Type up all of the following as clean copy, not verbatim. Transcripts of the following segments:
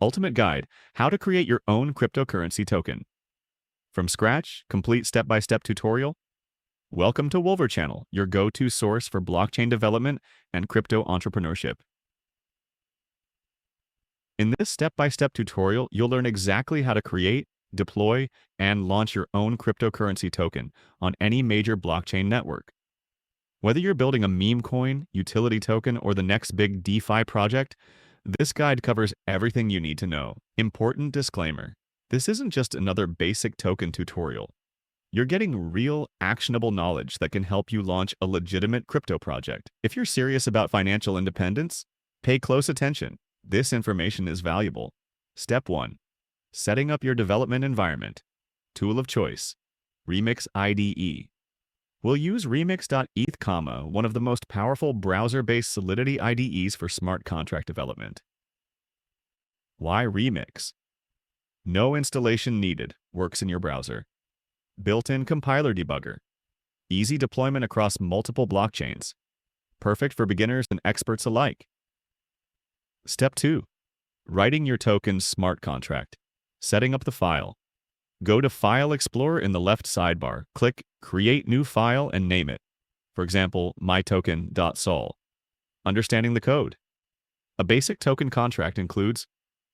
Ultimate Guide: How to Create Your Own Cryptocurrency Token. From scratch, complete step-by-step tutorial. Welcome to Wolver Channel, your go-to source for blockchain development and crypto entrepreneurship. In this step-by-step tutorial, you'll learn exactly how to create, deploy, and launch your own cryptocurrency token on any major blockchain network. Whether you're building a meme coin, utility token, or the next big DeFi project, this guide covers everything you need to know. Important disclaimer: this isn't just another basic token tutorial. You're getting real, actionable knowledge that can help you launch a legitimate crypto project. If you're serious about financial independence, pay close attention. This information is valuable. Step 1. Setting up your development environment. Tool of choice: Remix IDE. We'll use remix.eth, one of the most powerful browser-based Solidity IDEs for smart contract development. Why Remix? No installation needed, works in your browser. Built-in compiler debugger. Easy deployment across multiple blockchains. Perfect for beginners and experts alike. Step 2. Writing your token's smart contract. Setting up the file. Go to File Explorer in the left sidebar, click Create New File and name it. For example, mytoken.sol. Understanding the code. A basic token contract includes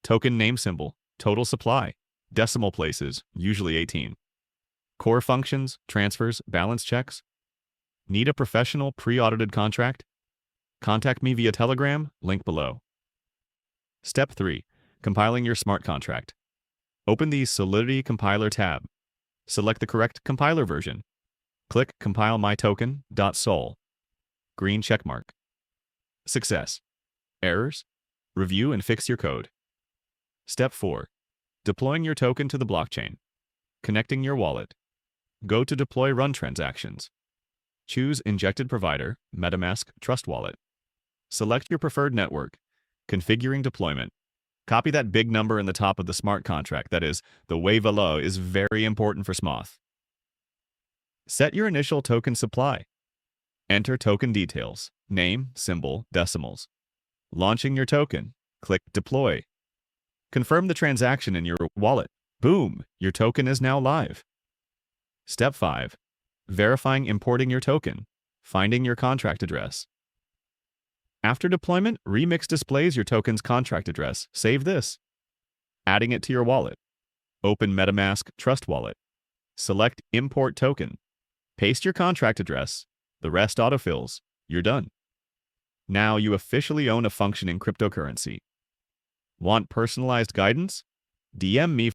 token name symbol, total supply, decimal places, usually 18. Core functions, transfers, balance checks. Need a professional pre-audited contract? Contact me via Telegram, link below. Step 3. Compiling your smart contract. Open the Solidity Compiler tab. Select the correct compiler version. Click Compile mytoken.sol. Green checkmark. Success. Errors? Review and fix your code. Step 4. Deploying your token to the blockchain. Connecting your wallet. Go to Deploy Run Transactions. Choose Injected Provider, MetaMask Trust Wallet. Select your preferred network. Configuring deployment. Copy that big number in the top of the smart contract, that is, the WAVALO is very important for Smoth. Set your initial token supply. Enter token details, name, symbol, decimals. Launching your token. Click Deploy. Confirm the transaction in your wallet. Boom! Your token is now live. Step 5. Verifying importing your token. Finding your contract address. After deployment, Remix displays your token's contract address. Save this. Adding it to your wallet. Open MetaMask Trust Wallet. Select Import Token. Paste your contract address. The rest autofills. You're done. Now you officially own a functioning cryptocurrency. Want personalized guidance? DM me